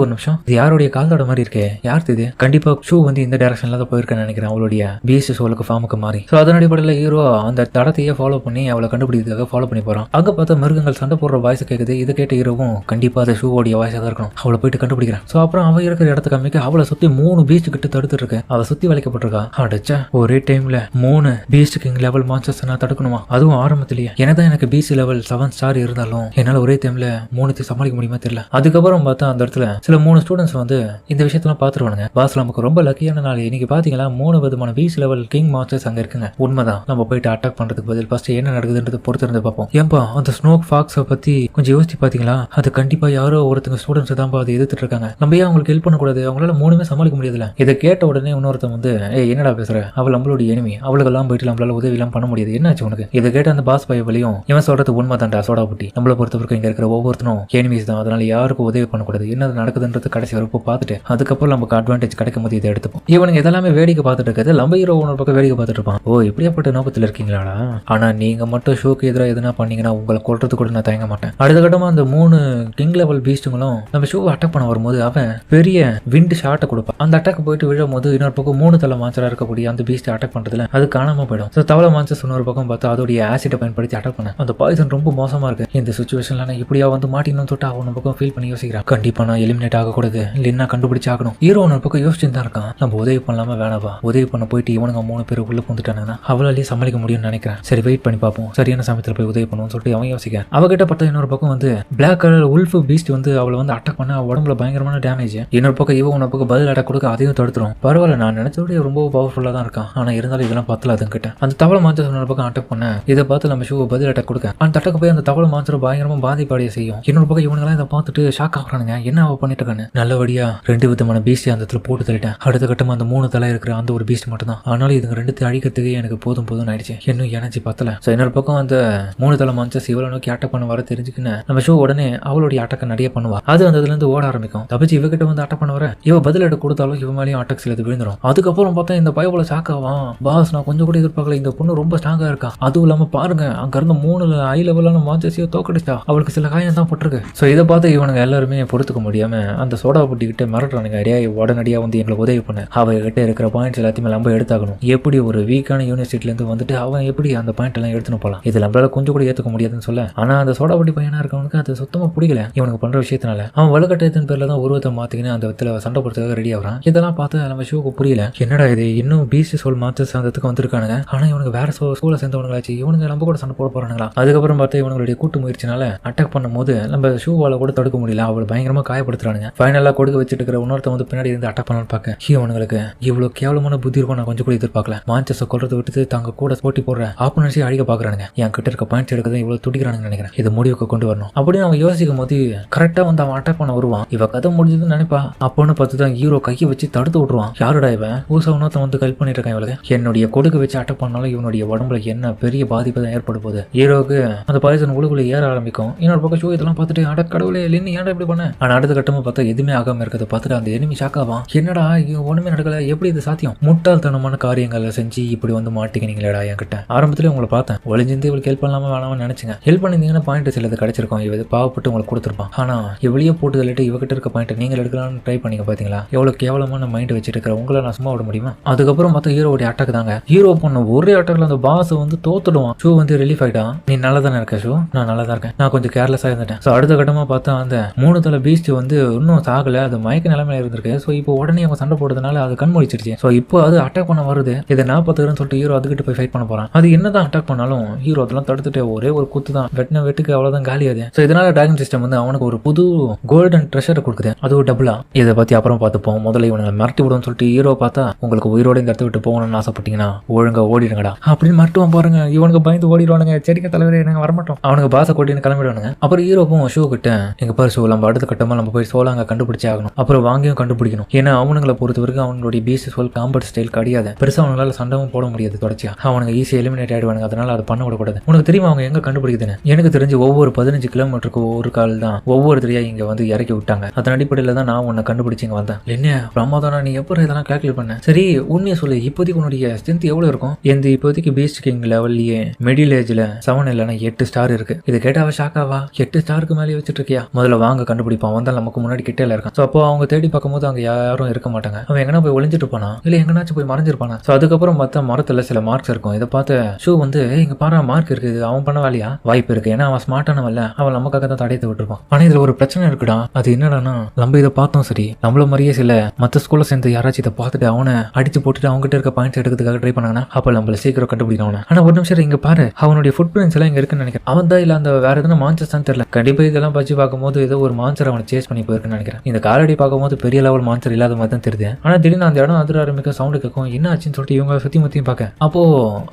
ஒரு நிமிஷம், இது யாருடைய கால் தடை மாதிரி இருக்கே, யார் இது? கண்டிப்பா ஷூ வந்து இந்த டைரக்ஷன்ல தான் போயிருக்கேன்னு நினைக்கிறேன், அவளுடைய பீஸ் சோலுக்கு ஃபார்முக்கு மாறி. ஸோ அதன் அடிப்படையில் ஹீரோ அந்த தடத்தையே ஃபாலோ பண்ணி அவளை கண்டுபிடிக்கிறதுக்காக ஃபாலோ பண்ணி போறான். அங்க பார்த்தா மிருகங்கள் சண்டை போடுற வாய்ஸ் கேட்குது. இதை கேட்ட ஹீரோவும், கண்டிப்பா அது ஷூவோடைய வாய்ஸா தான் இருக்கணும், அவளை போயிட்டு கண்டுபிடிக்கிறான். ஸோ அப்புறம் அவன் இருக்கிற இடத்த காமிக்க அவளை சுத்தி 3 பீச் கிட்ட தடுத்துட்டு இருக்கு. அவ சுத்தி வளைக்கப்பட்டிருக்கா. அடிச்சா ஒரே டைம்ல 3 பீஸ்ட் கிங் லெவல் மான்ஸ்டர்ஸ் நான் தடுக்கணுமா? அதுவும் ஆரம்பத்திலேயே. என்னதான் எனக்கு பீச் லெவல் 7 ஸ்டார் இருந்தாலும் என்னால ஒரே டைம்ல 3 சமாளிக்க முடியுமா தெரியல. அதுக்கப்புறம் பார்த்தா அந்த இடத்துல சில 3 ஸ்டூடெண்ட்ஸ் வந்து இந்த விஷயத்தெல்லாம் பாத்துருவானுங்க. பாஸ் நமக்கு ரொம்ப லக்கியான நாள் இன்னைக்கு. பாத்தீங்களா 3 விதமான பீச் லெவல் கிங் மான்ஸ்டர்ஸ் அங்க இருக்குங்க. உண்மைதான், நம்ம போயிட்டு அட்டாக் பண்றதுக்கு பதில் ஃபர்ஸ்ட் என்ன நடக்குதுன்றது பொறுத்து இருந்து பார்ப்போம். ஏன்பா அந்த ஸ்னோக் ஃபாக்ஸை பத்தி கொஞ்சம் யோசிச்சு பாத்தீங்களா? அது கண்டிப்பா யாரோ ஒருத்தங்க ஸ்டூடெண்ட்ஸ் தான் அதை எதிர்த்துட்டு இருக்காங்க. நம்ம ஏன் அவங்களுக்கு ஹெல்ப் பண்ண பண்ணக்கூடாது, அவங்களால 3மே சமாளிக்க முடியாதுல. இதை கேட்ட உடனே இன்னொருத்தன் வந்து என்னடா பேசுற, அவள் நம்மளுடைய எனிமி, அவளுக்கெல்லாம் போயிட்டு நம்மளால உதவி எல்லாம் பண்ண முடியாது, என்னாச்சு உனக்கு? இதை கேட்ட அந்த பாஸ் பயவலையும் இவன் சொல்றது உண்மை தான்டா சோடா புட்டி, நம்மளை பொறுத்தவரைக்கும் இங்க இருக்கிற ஒவ்வொருத்தனும் எனிமீஸ் தான், அதனால யாருக்கும் உதவி பண்ணக்கூடாது, என்ன நடக்குதுன்றது கடைசி வரப்போ பார்த்துட்டு அதுக்கப்புறம் நமக்கு அட்வான்டேஜ் கிடைக்கும் போது இதை எடுத்துப்போம். இவனுக்கு இதெல்லாமே வேடிக்கை பார்த்துட்டு இருக்கிறது நம்ம ஹீரோ ஒரு பக்கம் வேடிக்கை பார்த்துட்டு இருப்பான். ஓ இப்படியாப்பட்ட நோக்கத்தில் இருக்கீங்களாடா, ஆனா நீங்க மட்டும் ஷோக்கு எதிராக எதுனா பண்ணீங்கன்னா உங்களை கொல்றது கூட நான் தயங்க மாட்டேன். அடுத்த கட்டமா அந்த 3 கிங் லெவல் பீஸ்டுங்களும் நம்ம ஷோவை அட்டாக் பண்ண வரும்போது அவன் பெரிய விண்ட் ஷாட்டை கொடுப்பான். அந்த அட்டாக் போயிட்டு விழும் போது இன்னொரு பக்கம் 3 தலை மான்ஸ்டரா இருக்கக்கூடிய அந்த பீஸ்ட் அட்டாக் பண்றதுல அது காணாம போயிடும். தவளை மான்ஸ்டர்ஸ் இன்னொரு பக்கம் பார்த்தா அதோடைய ஆசிட்டை பயன்படுத்தி அட்டாக் பண்ண அந்த பாய்சன் ரொம்ப மோசமா இருக்கு. இந்த சுச்சுவேஷன்ல நான் இப்படியா வந்து மாட்டினு தொட்டு அவன் பக்கம் ஃபீல் பண்ணி யோசிக்கிறான், கண்டிப்பா நான் எலிமினேட் ஆகக்கூடாது, இல்லைன்னா கண்டுபிடிச்சு ஆகணும். ஹீரோ ஒரு பக்கம் யோசிச்சு தான் இருக்கான், நம்ம உதவி பண்ணலாம வேணாவா, உதவி பண்ண போயிட்டு இவனுங்க 3 பேர் உள்ள புந்துட்டானுங்கன்னா அவளாலேயே சமாளிக்க முடியும்னு நினைக்கிறேன். சரி வெயிட் பண்ணி பார்ப்போம், சரியான சமயத்தில் போய் உதவி பண்ணுவோம்னு சொல்லிட்டு அவன் யோசிக்க அவகிட்ட பார்த்தா இன்னொரு பக்கம் வந்து பிளாக் கலர் உல்ஃப் பீஸ்ட் வந்து அவளை வந்து அட்டாக் பண்ண உடம்புல பயங்கரமான டேமேஜ். இன்னொரு பக்கம் இவன் ஒரு பக்கம் பதில் அட்டாக் கொடுக்க அதையும் தடுத்துரும். பரவாயில்ல, நான் நினைச்சோட ரொம்ப பவர்ஃபுல்லா தான் இருக்கான், ஆனா இருந்தாலும் இதெல்லாம் பத்தல அதுங்கிட்ட. அந்த தவளை மான்ஸ்டர் இன்னொரு பக்கம் அட்டாக் பண்ண இதை பார்த்து நம்ம ஷூ பதில் அட்டாக் கொடுக்க அந்த அட்டாக் போய் அந்த தவளை மான்ஸ்டர் பயங்கரமா பாதிப்படைய செய்யும். இன்னொரு பக்கம் இவனுங்களாம் இதை பார்த்துட்டு ஷாக் ஆகுறானுங்க, என்ன அவ பண்ணிட்டு இருக்கான்னு. நல்லபடியா 2 விதமான பீஸ்ட் அந்த இடத்துல போட்டு தள்ளிட்டேன். அடுத்த கட்டமா அந்த 3 தலை இருக்கிற அந்த ஒரு பீஸ்ட் மட்டும் தான். ஆனாலும் இதுங்க 2 அழிக்கிறதுக்கு எனக்கு போதும் ஆயிடுச்சு, இன்னும் எனர்ஜி பத்தல. இன்னொரு பக்கம் அந்த 3 தலை மான்ஸ்டர்ஸ் இவ்வளவு நோக்கி அட்டாக் பண்ண வர தெரிஞ்சுக்கின்னு நம்ம ஷோ உடனே அவளுடைய அட்டாக்க நிறைய பண்ணுவா. அது அந்த இதுல இருந்து ஓட ஆரம்பிக்கும். தப்பிச்சு இவகிட்ட வந்து அட்டாக் பண்ண வர இவ பதில் எடுக்க கொடுத்தாலும் இவ மேலேயும் அட்டாக் சிலது விழுந்துடும். அதுக்கப்புறம் பார்த்தா இந்த பயபோல ஷாக் ஆவான், பாஸ் நான் கொஞ்சம் கூட எதிர்பார்க்கல, இந்த பொண்ணு ரொம்ப ஸ்ட்ராங்கா இருக்கா, அதுவும் இல்லாம பாருங்க அங்க இருந்த 3 ஹை லெவலான மான்ஸ்டர்ஸையும் தோக்கடிச்சா, அவளுக்கு சில காயம் தான் போட்டிருக்கு. இதை பார்த்து இவனுங்க எல்லாருமே பொறுத்துக்க முடியாம அந்த சோடா புட்டி கிட்ட மிரட்டுறானுங்க, உடனடியா வந்து எங்களை உதவி பண்ண, அவ கிட்ட இருக்கிற பாயிண்ட்ஸ் எல்லாத்தையுமே நம்ம எடுத்தாகணும். எப்படி ஒரு வீக்கான யூனிவர்சிட்டில இருந்து வந்துட்டு அவன் எப்படி அந்த பாயிண்ட் எல்லாம் எடுத்துன்னு போலாம், இது நம்மளால கொஞ்சம் கூட ஏத்துக்க முடியாதுன்னு சொல்ல. ஆனா அந்த சோடா புட்டி பையனா இருக்கவனுக்கு அது சுத்தமா பிடிக்கல இவனுக்கு பண்ற விஷயத்தினால. அவன் வலுக்கட்டாயத்தின் பேர்ல தான் உருவத்தை மாத்திக்கின்னு அந்த இடத்துல சண்டை போடுறதுக்காக ரெடி ஆகிறான். இதெல்லாம் பார்த்து நம்ம ஷோக்கு புரியல, என்னடா இது இன்னும் பீஸ்ட் சோல் மாஸ்டர்ஸ் அந்த இடத்துக்கு வந்திருக்கானுங்க, ஆனா இவனுக்கு வேற ஸ்கூல சேர்ந்தவங்களாச்சு, இவனுங்க நம்ம கூட சண்டை போட போறானுங்களா. அதுக்கப்புறம் பார்த்தா இவனுடைய கூட்டு முயற்சினால அட்டாக் பண்ணும் போது நம்ம ஷூவால கூட தடுக்க முடியல, அவளை பயங்கரமா காயப்படுத்துறானுங்க. ஃபைனலா கொடுக்க வச்சுட்டு இருக்கிற இன்னொருத்த வந்து பின்னாடி இருந்து அட்டாக் பண்ணலான்னு பார்க்க இவனுங்களுக்கு இவ்வளவு கேவலமான புத்தி இருக்கும் நான் கொஞ்சம் கூட எதிர்பார்க்கல. மான்ஸ்டர்ஸை கொல்றதை விட்டு தாங்க கூட போட்டி போடுற ஆப்போனன்ஸை அழிக்க பாக்குறானுங்க. என் கிட்ட இருக்க பாயிண்ட்ஸ் எடுக்கிறது இவ்வளவு துடிக்கிறானுங்க நினைக்கிறேன், இதை முடிவுக்கு கொண்டு வரணும் அப்படின்னு அவன் யோசிக்கும் போது கரெக்டா வந்து அவன் அட்டாக் பண்ண வருவான். இவ கதை முடிஞ்சதுன்னு நினைப்பா, அப்போன்னு பார்த்து தான் ஹீரோ கையை வச்சு தடுத்து விட்டுருவான். யாருடா இவன் ஊசா உணர்த்த வந்து ஹெல்ப் பண்ணிட்டு இருக்கான் இவளுக்கு, என்னுடைய கொடுக்க வச்சு அட்டாக் பண்ணாலும் இவனுடைய உடம்புல என்ன பெரிய பாதிப்பு தான் ஏற்பட போகுது. ஹீரோக்கு அந்த பாய்சன் உழுகுல ஏற ஆரம்பிக்கும். இன்னொரு பக்கம் ஷோ இதெல்லாம் பார்த்துட்டு அட கடவுளே இல்லைன்னு ஏன்டா இப்படி பண்ண. ஆனா அடுத்த கட்டமா பார்த்தா எதுவுமே ஆகாம இருக்கிறத பார்த்துட்டு அந்த எனிமி ஷாக் ஆவான், என்னடா ஒண்ணுமே நடக்கல, எப்படி இது சாத்தியம், முட்டாள்தனமான காரியங்களை செஞ்சு இப்படி வந்து மாட்டிக்கினீங்களேடா என்கிட்ட. ஆரம்பத்துல உங்களை பார்த்தேன், ஒளிஞ்சிருந்து இவளுக்கு ஹெல்ப் பண்ணலாமா வேணாமனு நினைச்சுங்க, ஹெல்ப் பண்ணிருந்தீங்கன்னா பாயிண்ட் சிலது கிடைச்சிருக்கும், இவ பாவப்பட்டு உங்களுக்கு கொடுத்துருப்பான். ஆனா இவளையே போட்டு தள்ளிட்டு இவகிட்ட இருக்க பாயிண்ட் நீங்கள் எடுக்கலாம்னு ட்ரை பண்ணிங்க பாத்தீங்களா, எவ்வளவு கேவலமான மைண்ட் வச்சுட்டு இருக்கிற உங்களை நான் சும்மா விட முடியுமா. அதுக்கப்புறம் பார்த்தா ஹீரோடைய அட்டாக் தாங்க. ஹீரோ பண்ண ஒரே அட்டாக்ல அந்த பாஸ் வந்து தோத்துடுவான். ஷூ வந்து ரிலீஃப் ஆயிட்டான், நீ நல்லா தானே இருக்க ஷூ, நான் நல்லா தான் இருக்கேன், நான் கொஞ்சம் கேர்லெஸ்ஸா இருந்துட்டேன். அடுத்த கட்டமா பார்த்தா அந்த 3 தலை பீஸ்ட் வந்து இன்னும் சாகல, அது மயக்க நிலைமையில இருந்திருக்கு. இப்போ உடனே அவங்க சண்டை போடுறதுனால அது கண் முடிச்சிருச்சு. இப்போ அது அட்டாக் பண்ண வருது, இதை நான் பார்த்துக்கிறேன்னு சொல்லிட்டு ஹீரோ அதுக்கிட்ட போய் ஃபைட் பண்ண போறான். அது என்னதான் அட்டாக் பண்ணாலும் ஹீரோ அதெல்லாம் தடுத்துட்டு ஒரே ஒரு குத்து தான், வெட்டின வெட்டுக்கு அவ்வளவுதான் காலியாது. இதனால டிராகன் சிஸ்டம் வந்து அவனுக்கு ஒரு புது கோல்டன் ட்ரெஷரை கொடுக்குது, அது ஒரு டபுளா. இதை பத்தி அப்புறம் பார்த்துப்போம், முதல்ல இவனை மிரட்டி விடுன்னு சொல்லிட்டு ஹீரோ பார்த்தா உங்களுக்கு உயிரோட இந்த இடத்த விட்டு போகணும்னு ஆசைப்பட்டீங்கன்னா ஒழுங்கா ஓடிடுங்கடா அப்படின்னு மட்டும் பாருங்க. இவனுக்கு பயந்து ஓடிடுவானுங்க, சரிங்க தலைவரே நாங்க வரமாட்டோம், அவனுக்கு பாச கொட்டின்னு கிளம்பிடுவானுங்க. அப்புறம் ஹீரோக்கும் ஷோ கிட்ட எங்க பாரு ஷோ நம்ம அடுத்த கட்டமா நம்ம போய் சோலாங்க கண்டுபிடிச்சே ஆகணும், அப்புறம் வாங்கியும் கண்டுபிடிக்கணும். ஏன்னா அவனுங்களை பொறுத்த வரைக்கும் அவனுடைய பீஸ் சோல் காம்பட் ஸ்டைல் கிடையாது, பெருசா அவங்களால சண்டமும் போட முடியாது தொடர்ச்சியா, அவனுக்கு ஈஸியா எலிமினேட் ஆயிடுவானுங்க, அதனால அதை பண்ண விடக்கூடாது. உனக்கு தெரியுமா அவங்க எங்க கண்டுபிடிக்குதுன்னு? எனக்கு தெரிஞ்சு ஒவ்வொரு 15 கிலோமீட்டருக்கு ஒரு கால் தான் ஒவ்வொருத்தரையா இங்க வந்து இறக்கி விட்டாங்க, அதன் அடிப்படையில தான் நான் உன்னை கண்டுபிடிச்சு இங்க வந்தேன். என்ன பிரமாதம், நீ எப்போ இதெல்லாம் கால்குலேட் பண்ண? சரி உண்மையை சொல்லு, இப்போதைக்கு உன்னுடைய ஸ்ட்ரென்த் எவ்வளவு இருக்கும்? எந்த இப்போதைக்கு பீஸ்ட் கிங் லெவல்லையே மிடில் ஏஜ்ல 7 இல்லைன்னா 8 ஸ்டார் இருக்கு. இது கேட்டாவா ஷாக்காவா? 8 ஸ்டாருக்கு மேலே வச்சுட்டு இருக்கியா? முதல்ல வாங்க கண்டுபிடிப்பான், வந்தால் நமக்கு முன்னாடி கிட்டேல இருக்கான். அப்போ அவங்க தேடி பார்க்கும்போது அங்க யாரும் இருக்க மாட்டாங்க, அவன் எங்கன்னா போய் ஒளிஞ்சிட்டு போனா இல்ல எங்கனாச்சும் போய் மறைஞ்சிருப்பானா. அதுக்கப்புறம் பார்த்தா மரத்துல சில மார்க்ஸ் இருக்கும். இதை பார்த்து ஷூ வந்து இங்க பாரு மார்க் இருக்குது, அவன் பண்ண வேலையா? வாய்ப்பு இருக்கு, ஏன்னா அவன் ஸ்மார்ட்டானவல்ல, அவன் நமக்காக தான் தடையத்தை விட்டுருப்பான். ஆனா இதுல ஒரு பிரச்சனை இருக்குடா, அது என்னடானா நம்ம இதை பார்த்தோம் சரி, நம்மள மாதிரியே சில மற்ற ஸ்கூல்ல சேர்ந்து யாராச்சும் இதை பார்த்துட்டு அவனை அடிச்சு போட்டுட்டு அவங்ககிட்ட இருக்க பாயிண்ட்ஸ் எடுக்கிறதுக்காக ட்ரை பண்ணாங்கன்னா அப்ப நம்மள சீக்கிரம் கண்டுபிடிக்கணும். ஆனா ஒரு நிமிஷம் இங்க பாரு, அவனுடைய ஃபுட் பிரிண்ட்ஸ் எல்லாம் இங்க இருக்குன்னு நினைக்கிறேன். அவன் தான் இல்ல அந்த வேற எதுனா மான்ஸ்டர்ஸ் தான் தெரியல. கண்டிப்பா இதெல்லாம் பச்சு பார்க்கும்போது ஏதோ ஒரு மான்ஸ்டர் அவனை சேஸ் பண்ணி போயிருக்குன்னு நினைக்கிறேன். இந்த காலடி பார்க்கும்போது பெரிய லெவல் மான்ஸ்டர் இல்லாத மாதிரி தான் தெரியுது. ஆனா திடீர்னு அந்த இடம் அதிர ஆரம்பிக்க சவுண்டு கேட்கும், என்ன ஆச்சுன்னு சொல்லிட்டு இவங்க சுத்தி முத்தியும் பார்க்க அப்போ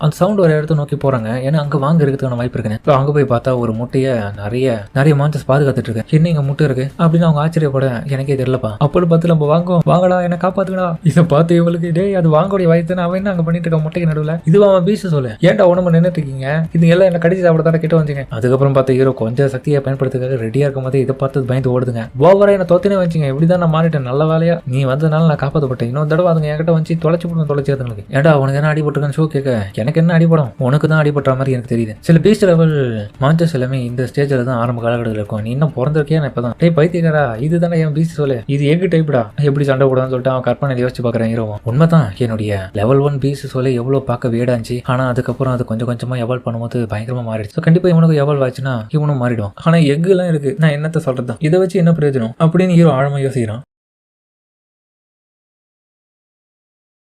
அந்த சவுண்ட் ஒரு இடத்த நோக்கி போறாங்க, ஏன்னா அங்க வாங்க இருக்கிறதுக்கான வாய்ப்பு இருக்குன்னு. அங்க போய் பார்த்தா ஒரு முட்டைய நிறைய மான்ஸ்டர்ஸ் பாதுகாத்துட்டு இருக்கு. என்ன இங்க முட்டை இருக்கு அப்படின்னு அவங்க ஆச்சரியப்பட எனக்கே தெரியலப்பா, அப்படி பார்த்து நம்ம வாங்கடா என்ன காப்பாத்துக்கடா. இதை பார்த்து இவளுக்கு டேய் அது வாங்கக்கூடிய வயசுன்னு அவன் என்ன அங்க பண்ணிட்டு இருக்க முட்டைக்கு நடுவில். இதுவா அவன் பீஸ் சொல்லு, ஏன்டா உடம்பு நின்றுட்டு இருக்கீங்க, இது எல்லாம் என்ன கடிச்சு சாப்பிட கிட்ட வந்துங்க. அதுக்கப்புறம் பார்த்த ஹீரோ கொஞ்சம் சக்தியை பயன்படுத்துக்காக ரெடியா இருக்கும் போது இதை பார்த்து பயந்து ஓடுதுங்க. ஓவரா என்ன தொத்தினே வச்சுங்க, இப்படிதான் நான் மாறிட்டேன், நல்ல வேலையா நீ வந்ததுனால நான் காப்பாற்றப்பட்டேன். இன்னொரு தடவை அதுங்க என்கிட்ட வந்து தொலைச்சிருக்கு. ஏடா உனக்கு என்ன அடிபட்டுருக்கான்னு ஷோ கேட்க, எனக்கு என்ன அடிபடும், உனக்கு தான் அடிபட்ட மாதிரி எனக்கு தெரியுது. சில பீஸ்ட் லெவல் மான்ஸ்டர்ஸ் எல்லாமே இந்த ஸ்டேஜ்ல தான் ஆரம்ப காலகட்டத்தில் இருக்கும். நீ இன்னும் பிறந்திருக்கே நான் இப்பதான் டே பைத்தியக்காரா, இதுதானே என் பீஸ்ட் சொல்லு, இது எங்க டைப்டா, எப்படி சண்டை போடான்னு சொல்லிட்டு அவன் கற்பனை யோசிச்சு பாக்குறேன் ஹீரோ. உண்மைதான், என்னுடைய லெவல் 1 பீஸ் சொல்ல எவ்வளவு பார்க்க வேடாச்சு. ஆனா அதுக்கப்புறம் அது கொஞ்சம் கொஞ்சமா எவால்வ் பண்ணும்போது பயங்கரமா மாறிடுச்சு. கண்டிப்பா இவனுக்கு எவால்வ் ஆச்சுன்னா இவனும் மாறிடும். ஆனா எக் எல்லாம் இருக்கு, நான் என்னத்த சொல்றது, இதை வச்சு என்ன பிரயோஜனம் அப்படின்னு ஹீரோ ஆழமா யோசிக்கிறான்.